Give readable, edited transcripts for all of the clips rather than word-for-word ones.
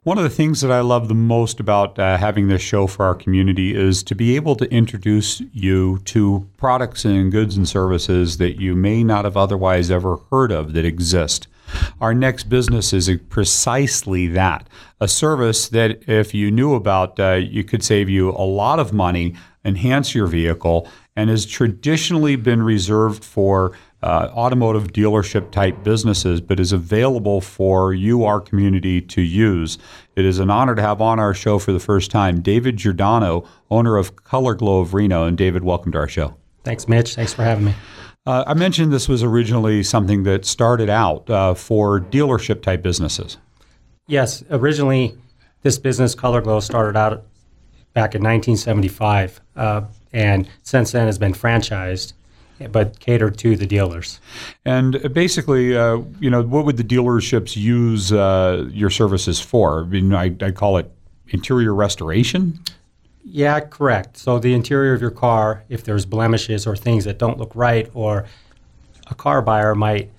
One of the things that I love the most about having this show for our community is to be able to introduce you to products and goods and services that you may not have otherwise ever heard of that exist. Our next business is precisely that, a service that if you knew about, you could save you a lot of money, enhance your vehicle, and has traditionally been reserved for automotive dealership type businesses, but is available for you, our community, to use. It is an honor to have on our show for the first time David Giordano, owner of Color Glo of Reno. And David, welcome to our show. Thanks, Mitch. Thanks for having me. I mentioned this was originally something that started out for dealership type businesses. Yes, originally this business, Color Glo, started out back in 1975, and since then has been franchised, but catered to the dealers. And basically, what would the dealerships use your services for? I mean, I call it interior restoration? Yeah, correct. So the interior of your car, if there's blemishes or things that don't look right, or a car buyer might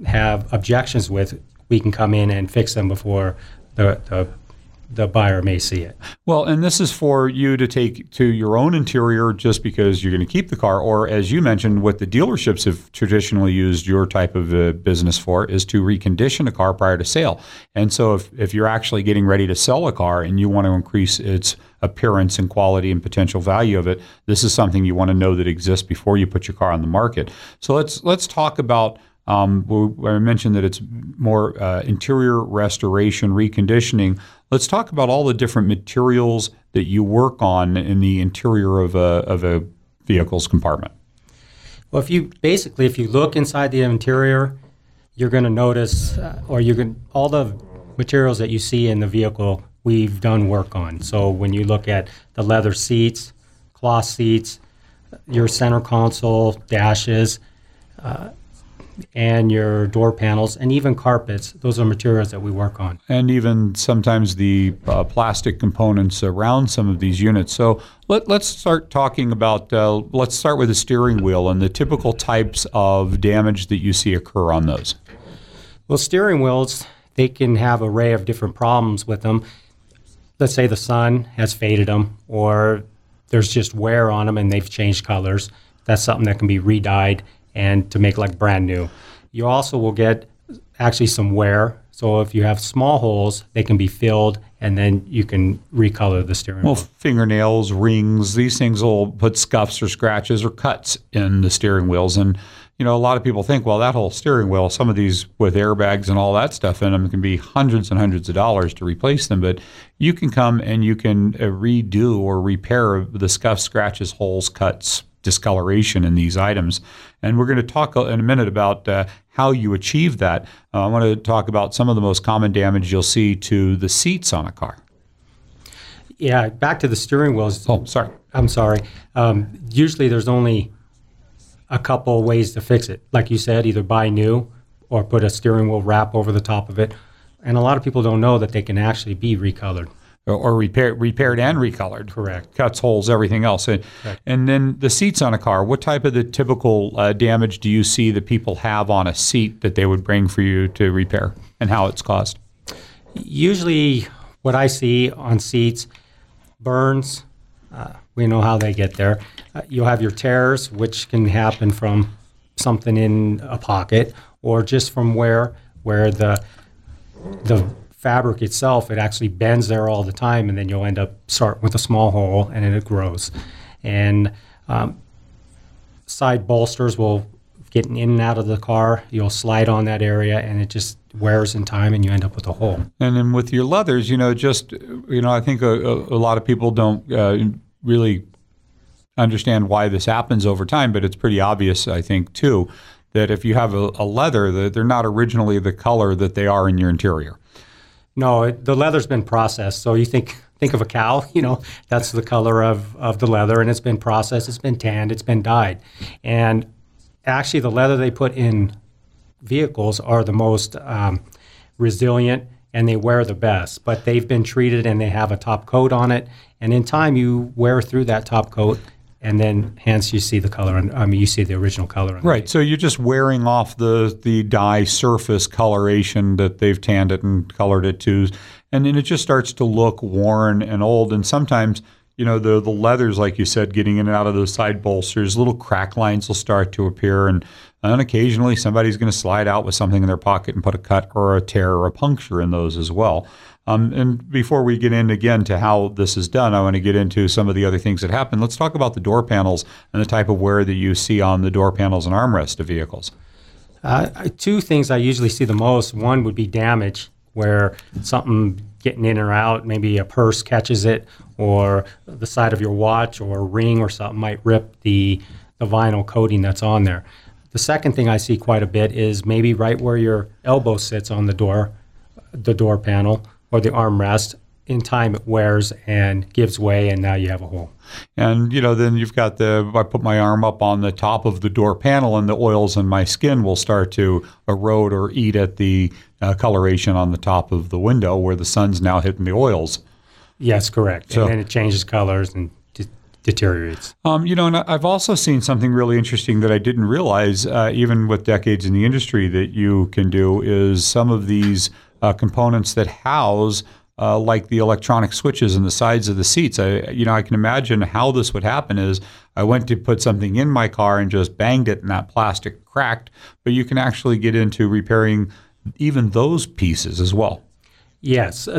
have objections with, we can come in and fix them before the buyer may see it. Well, and this is for you to take to your own interior just because you're going to keep the car, or as you mentioned, what the dealerships have traditionally used your type of business for is to recondition a car prior to sale. And so if you're actually getting ready to sell a car and you want to increase its appearance and quality and potential value of it, this is something you want to know that exists before you put your car on the market. So let's talk about I mentioned that it's more interior restoration, reconditioning. Let's talk about all the different materials that you work on in the interior of a vehicle's compartment. Well, if you look inside the interior, you're going to notice, all the materials that you see in the vehicle, we've done work on. So when you look at the leather seats, cloth seats, your center console, dashes, and your door panels, and even carpets. Those are materials that we work on. And even sometimes the plastic components around some of these units. So let's start talking about, let's start with the steering wheel and the typical types of damage that you see occur on those. Well, steering wheels, they can have an array of different problems with them. Let's say the sun has faded them, or there's just wear on them and they've changed colors. That's something that can be re-dyed and to make like brand new. You also will get actually some wear. So if you have small holes, they can be filled and then you can recolor the steering wheel. Well, fingernails, rings, these things will put scuffs or scratches or cuts in the steering wheels. And, a lot of people think, well, that whole steering wheel, some of these with airbags and all that stuff in them can be hundreds and hundreds of dollars to replace them. But you can come and you can redo or repair the scuffs, scratches, holes, cuts, discoloration in these items. And we're going to talk in a minute about how you achieve that. I want to talk about some of the most common damage you'll see to the seats on a car. Yeah, back to the steering wheels. Oh, sorry. I'm sorry. Usually there's only a couple ways to fix it. Like you said, either buy new or put a steering wheel wrap over the top of it. And a lot of people don't know that they can actually be recolored. Or repaired and recolored. Correct. Cuts, holes, everything else. And then the seats on a car, what type of the typical damage do you see that people have on a seat that they would bring for you to repair, and how it's caused? Usually what I see on seats, burns, we know how they get there. You'll have your tears, which can happen from something in a pocket or just from where the fabric itself, it actually bends there all the time, and then you'll end up start with a small hole and then it grows. And side bolsters will get in and out of the car. You'll slide on that area and it just wears in time and you end up with a hole. And then with your leathers, I think a lot of people don't really understand why this happens over time, but it's pretty obvious, I think, too, that if you have a leather, that they're not originally the color that they are in your interior. No, the leather's been processed. So you think of a cow, that's the color of the leather, and it's been processed, it's been tanned, it's been dyed. And actually the leather they put in vehicles are the most resilient, and they wear the best. But they've been treated and they have a top coat on it. And in time you wear through that top coat and then hence you see the color. You see the original color. Right. So you're just wearing off the dye surface coloration that they've tanned it and colored it to, and then it just starts to look worn and old. And sometimes, the leathers, like you said, getting in and out of those side bolsters, little crack lines will start to appear, and occasionally somebody's going to slide out with something in their pocket and put a cut or a tear or a puncture in those as well. And before we get in again to how this is done, I want to get into some of the other things that happen. Let's talk about the door panels and the type of wear that you see on the door panels and armrests of vehicles. Two things I usually see the most. One would be damage, where something getting in or out, maybe a purse catches it, or the side of your watch or a ring or something might rip the vinyl coating that's on there. The second thing I see quite a bit is maybe right where your elbow sits on the door panel or the armrest. In time, it wears and gives way, and now you have a hole. And, then you've got I put my arm up on the top of the door panel, and the oils in my skin will start to erode or eat at the coloration on the top of the window where the sun's now hitting the oils. Yes, correct. So, and then it changes colors and deteriorates. And I've also seen something really interesting that I didn't realize, even with decades in the industry, that you can do is some of these components that house like the electronic switches in the sides of the seats. I can imagine how this would happen is I went to put something in my car and just banged it and that plastic cracked, but you can actually get into repairing even those pieces as well. Yes.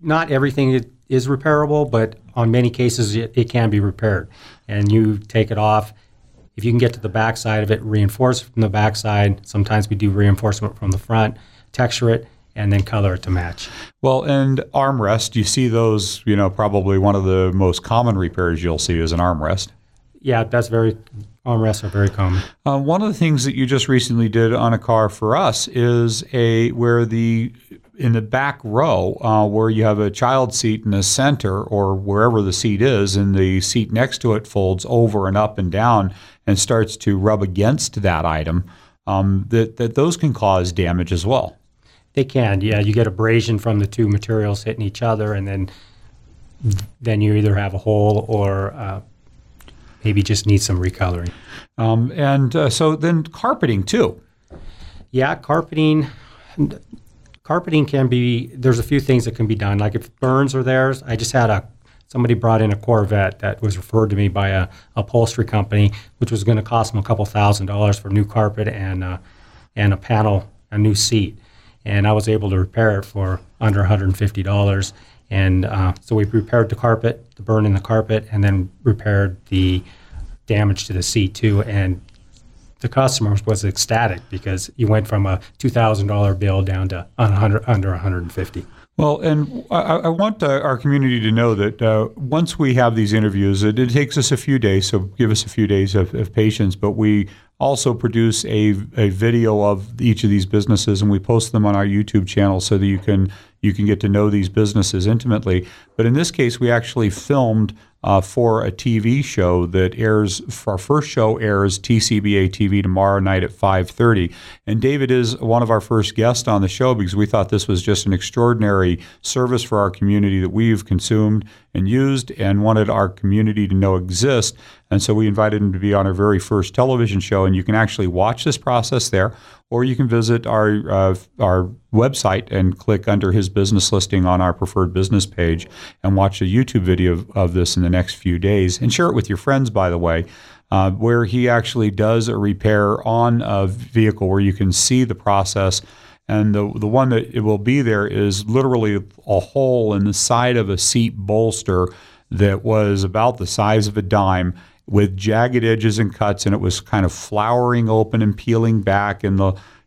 Not everything is repairable, but on many cases it can be repaired. And you take it off. If you can get to the back side of it, reinforce it from the back side. Sometimes we do reinforcement from the front, texture it, and then color it to match. Well, and armrest, you see those, probably one of the most common repairs you'll see is an armrest. Yeah, armrests are very common. One of the things that you just recently did on a car for us is where in the back row, where you have a child seat in the center or wherever the seat is, and the seat next to it folds over and up and down and starts to rub against that item, that those can cause damage as well. They can, yeah. You get abrasion from the two materials hitting each other, and then you either have a hole or maybe just need some recoloring. So then carpeting too. Yeah, carpeting can be, there's a few things that can be done. Like if burns are there, I just had somebody brought in a Corvette that was referred to me by a upholstery company, which was going to cost them a couple $1,000s for new carpet and a panel, a new seat. And I was able to repair it for under $150. And so we repaired the carpet, the burn in the carpet, and then repaired the damage to the seat too. And the customer was ecstatic because you went from a $2,000 bill down to under $150. Well, and I want our community to know that once we have these interviews, it takes us a few days, so give us a few days of patience, but we also produce a video of each of these businesses, and we post them on our YouTube channel so that you can get to know these businesses intimately. But in this case, we actually filmed for a TV show that airs. Our first show airs TCBA TV tomorrow night at 5:30. And David is one of our first guests on the show because we thought this was just an extraordinary service for our community that we've consumed and used and wanted our community to know exist. And so we invited him to be on our very first television show. And you can actually watch this process there, or you can visit our website and click under his business listing on our preferred business page and watch a YouTube video of this in the next few days. And share it with your friends, by the way, where he actually does a repair on a vehicle where you can see the process. And the one that it will be there is literally a hole in the side of a seat bolster that was about the size of a dime, with jagged edges and cuts, and it was kind of flowering open and peeling back, and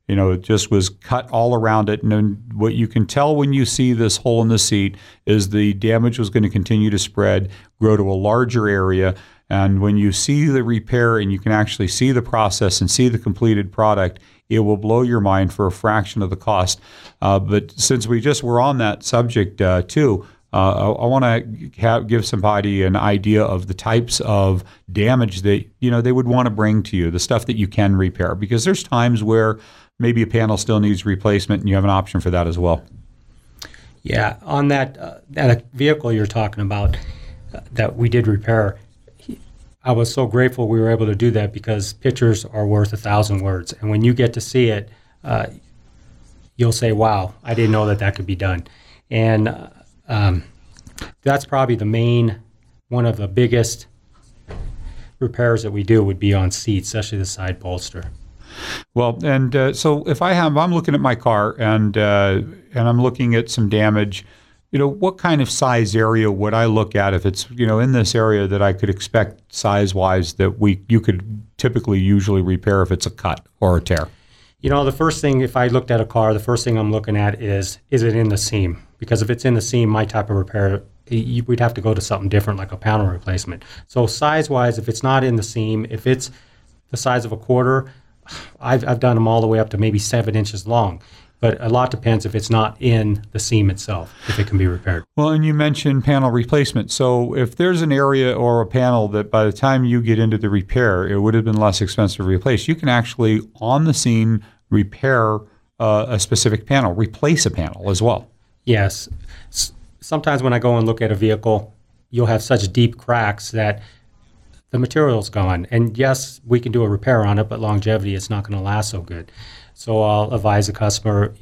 it just was cut all around it. And then what you can tell when you see this hole in the seat is the damage was going to continue to spread, grow to a larger area. And when you see the repair and you can actually see the process and see the completed product, it will blow your mind for a fraction of the cost. But since we just were on that subject too, I want to give somebody an idea of the types of damage that they would want to bring to you, the stuff that you can repair, because there's times where maybe a panel still needs replacement, and you have an option for that as well. Yeah, on that vehicle you're talking about that we did repair, I was so grateful we were able to do that because pictures are worth 1,000 words. And when you get to see it, you'll say, wow, I didn't know that that could be done. And that's probably one of the biggest repairs that we do would be on seats, especially the side bolster. Well, and so if I'm looking at my car and I'm looking at some damage, what kind of size area would I look at if it's, in this area that I could expect size-wise that you could typically usually repair if it's a cut or a tear? The first thing, if I looked at a car, the first thing I'm looking at is it in the seam? Because if it's in the seam, my type of repair, we'd have to go to something different like a panel replacement. So size-wise, if it's not in the seam, if it's the size of a quarter, I've done them all the way up to maybe 7 inches long. But a lot depends if it's not in the seam itself, if it can be repaired. Well, and you mentioned panel replacement. So if there's an area or a panel that by the time you get into the repair, it would have been less expensive to replace, you can actually, on the scene, repair a specific panel, replace a panel as well. Yes. Sometimes when I go and look at a vehicle, you'll have such deep cracks that the material's gone. And yes, we can do a repair on it, but longevity, it's not going to last so good. So I'll advise the customer,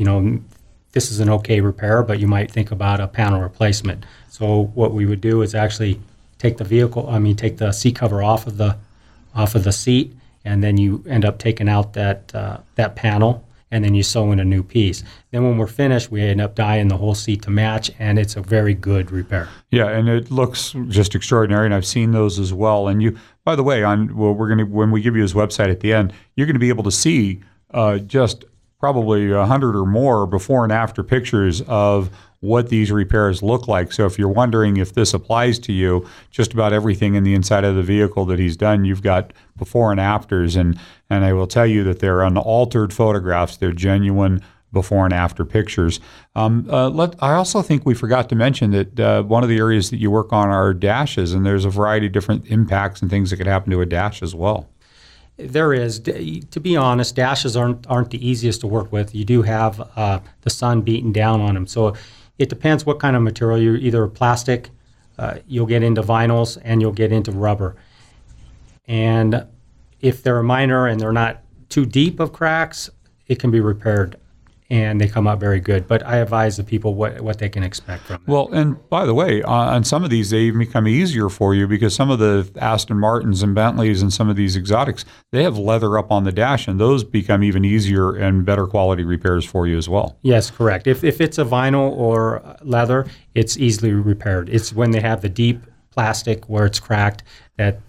this is an okay repair, but you might think about a panel replacement. So what we would do is actually take the seat cover off of the seat, and then you end up taking out that panel, and then you sew in a new piece. Then when we're finished, we end up dyeing the whole seat to match, and it's a very good repair. Yeah, and it looks just extraordinary, and I've seen those as well. And you, by the way, when we give you his website at the end, you're going to be able to see just probably 100 or more before and after pictures of what these repairs look like. So if you're wondering if this applies to you, just about everything in the inside of the vehicle that he's done, you've got before and afters. And I will tell you that they're unaltered photographs. They're genuine before and after pictures. I also think we forgot to mention that one of the areas that you work on are dashes, and there's a variety of different impacts and things that could happen to a dash as well. There is. To be honest, dashes aren't the easiest to work with. You do have the sun beating down on them. So it depends what kind of material. You're either plastic, you'll get into vinyls, and you'll get into rubber. And if they're minor and they're not too deep of cracks, it can be repaired, and they come out very good. But I advise the people what they can expect from them. Well, and by the way, on some of these, they even become easier for you because some of the Aston Martins and Bentleys and some of these exotics, they have leather up on the dash, and those become even easier and better quality repairs for you as well. Yes, correct. If it's a vinyl or leather, it's easily repaired. It's when they have the deep plastic where it's cracked that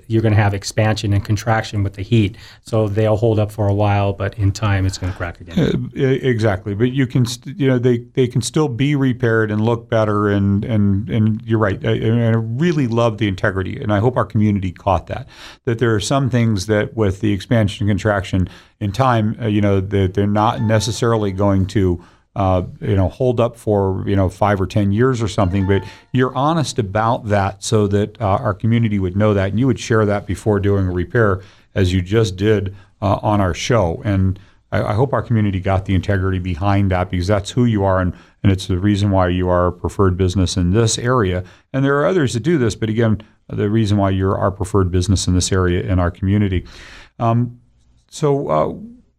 you're going to have expansion and contraction with the heat, so they'll hold up for a while, but in time it's going to crack again. Exactly, but you can, they can still be repaired and look better, and you're right. And I really love the integrity, and I hope our community caught that there are some things that with the expansion and contraction in time, that they're not necessarily going to hold up for 5 or 10 years or something, but you're honest about that so that our community would know that, and you would share that before doing a repair, as you just did on our show. And I hope our community got the integrity behind that, because that's who you are, and it's the reason why you are a preferred business in this area. And there are others that do this, but again, the reason why you're our preferred business in this area in our community.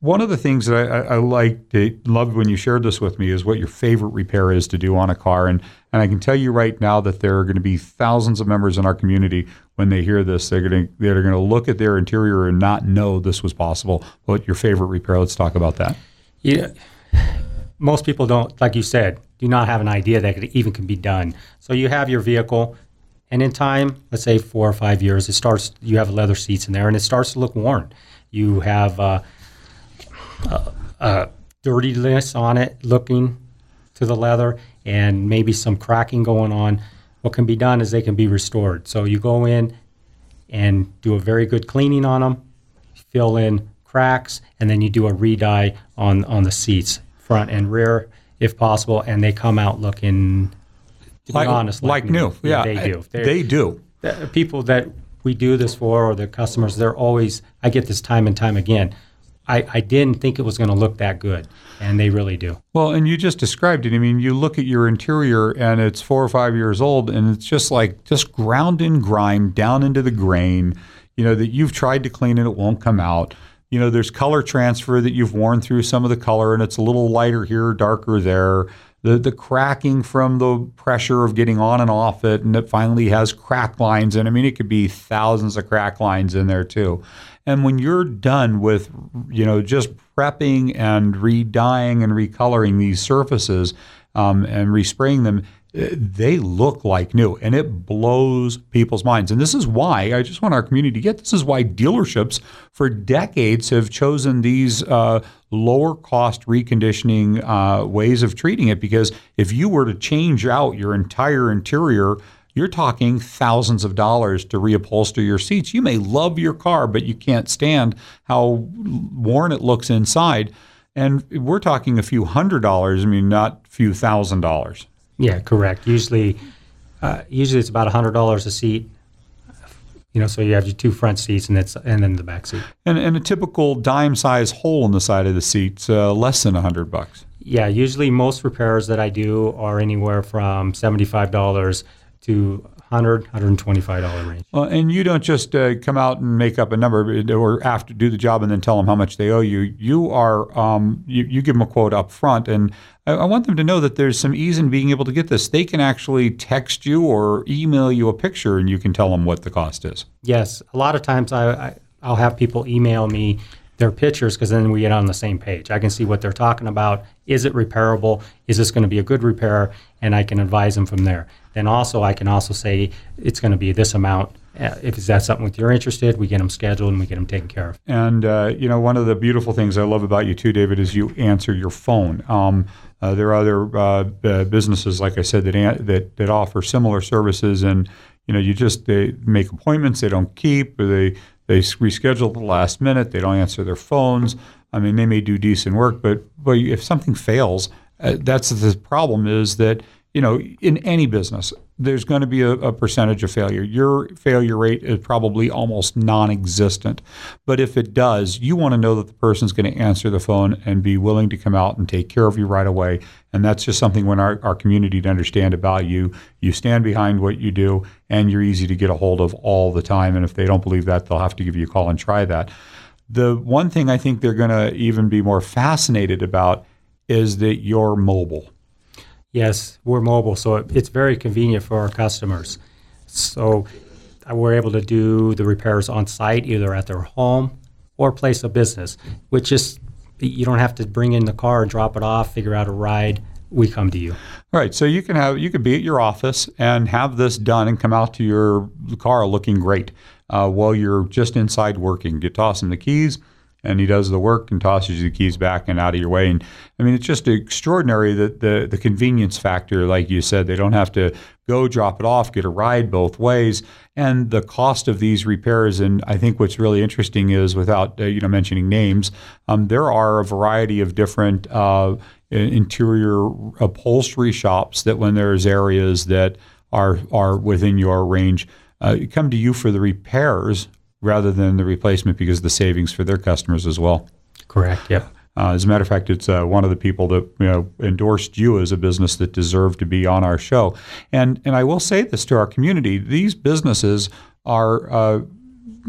One of the things that I loved when you shared this with me is what your favorite repair is to do on a car. And I can tell you right now that there are going to be thousands of members in our community when they hear this. They're going to look at their interior and not know this was possible. What your favorite repair? Let's talk about that. Yeah, most people don't, like you said, do not have an idea that it even can be done. So you have your vehicle, and in time, let's say 4 or 5 years, you have leather seats in there, and it starts to look worn. You have dirtiness on it, looking to the leather, and maybe some cracking going on. What can be done is they can be restored. So you go in and do a very good cleaning on them, fill in cracks, and then you do a re-dye on the seats, front and rear, if possible, and they come out looking, to be honest, like new. Yeah, they do. They do. The people that we do this for, or the customers, I get this time and time again. I didn't think it was going to look that good, and they really do. Well, and you just described it. I mean, you look at your interior and it's 4 or 5 years old, and it's just ground in grime down into the grain, that you've tried to clean and it won't come out. There's color transfer that you've worn through some of the color, and it's a little lighter here, darker there. The cracking from the pressure of getting on and off it, and it finally has crack lines. And I mean, it could be thousands of crack lines in there too. And when you're done with, just prepping and re-dyeing and recoloring these surfaces and respraying them, they look like new, and it blows people's minds. And this is why, I just want our community to get, this is why dealerships for decades have chosen these lower cost reconditioning ways of treating it, because if you were to change out your entire interior, you're talking thousands of dollars to reupholster your seats. You may love your car, but you can't stand how worn it looks inside. And we're talking a few $100s, not a few $1,000s. Yeah, correct. Usually it's about $100 a seat. So you have your two front seats and then the back seat. And a typical dime-size hole in the side of the seat's less than $100. Yeah, usually most repairs that I do are anywhere from $75 to $125 range. And you don't just come out and make up a number or after do the job and then tell them how much they owe you. You are you give them a quote up front, and I want them to know that there's some ease in being able to get this. They can actually text you or email you a picture, and you can tell them what the cost is. Yes, a lot of times I'll have people email me their pictures, because then we get on the same page. I can see what they're talking about. Is it repairable? Is this going to be a good repair? And I can advise them from there. Then also, I can also say it's going to be this amount. If that's something that you're interested, we get them scheduled and we get them taken care of. And, one of the beautiful things I love about you too, David, is you answer your phone. There are other businesses, like I said, that offer similar services, and, they make appointments they don't keep, or they reschedule at the last minute. They don't answer their phones. They may do decent work, but if something fails, that's the problem, is that, in any business, there's going to be a percentage of failure. Your failure rate is probably almost non-existent. But if it does, you want to know that the person's going to answer the phone and be willing to come out and take care of you right away. And that's just something when our community to understand about you. You stand behind what you do, and you're easy to get a hold of all the time. And if they don't believe that, they'll have to give you a call and try that. The one thing I think they're going to even be more fascinated about is that you're mobile. Yes, we're mobile, so it's very convenient for our customers. So we're able to do the repairs on site, either at their home or place of business, which is, you don't have to bring in the car and drop it off, figure out a ride. We come to you. Right. So you could be at your office and have this done and come out to your car looking great while you're just inside working. You toss him the keys, and he does the work and tosses you the keys back and out of your way. And it's just extraordinary that the convenience factor, like you said, they don't have to go drop it off, get a ride both ways. And the cost of these repairs, and I think what's really interesting is, without mentioning names, there are a variety of different interior upholstery shops that, when there's areas that are within your range, come to you for the repairs rather than the replacement, because of the savings for their customers as well. Correct, yep. As a matter of fact, it's one of the people that endorsed you as a business that deserved to be on our show. And I will say this to our community: these businesses are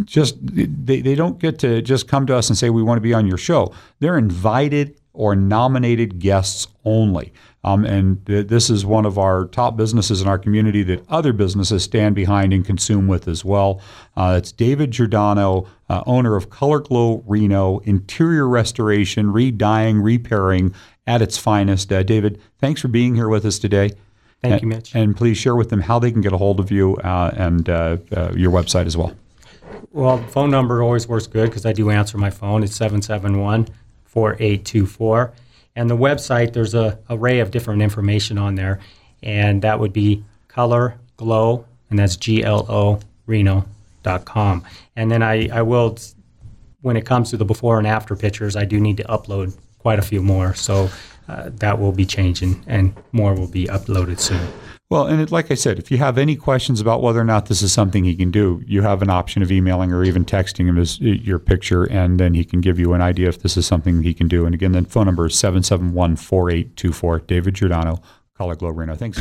they don't get to just come to us and say, we want to be on your show. They're invited or nominated guests only. And this is one of our top businesses in our community that other businesses stand behind and consume with as well. It's David Giordano, owner of Color Glo Reno, interior restoration, re-dyeing, repairing at its finest. David, thanks for being here with us today. Thank you, Mitch. And please share with them how they can get a hold of you and your website as well. Well, the phone number always works good, because I do answer my phone. It's 771-4824. And the website, there's an array of different information on there, and that would be Color Glo, and that's GLO, Reno.com. And then I will, when it comes to the before and after pictures, I do need to upload quite a few more. So that will be changing, and more will be uploaded soon. Well, and like I said, if you have any questions about whether or not this is something he can do, you have an option of emailing or even texting him your picture, and then he can give you an idea if this is something he can do. And again, the phone number is 771-4824. David Giordano, Color Glo Reno. Thanks.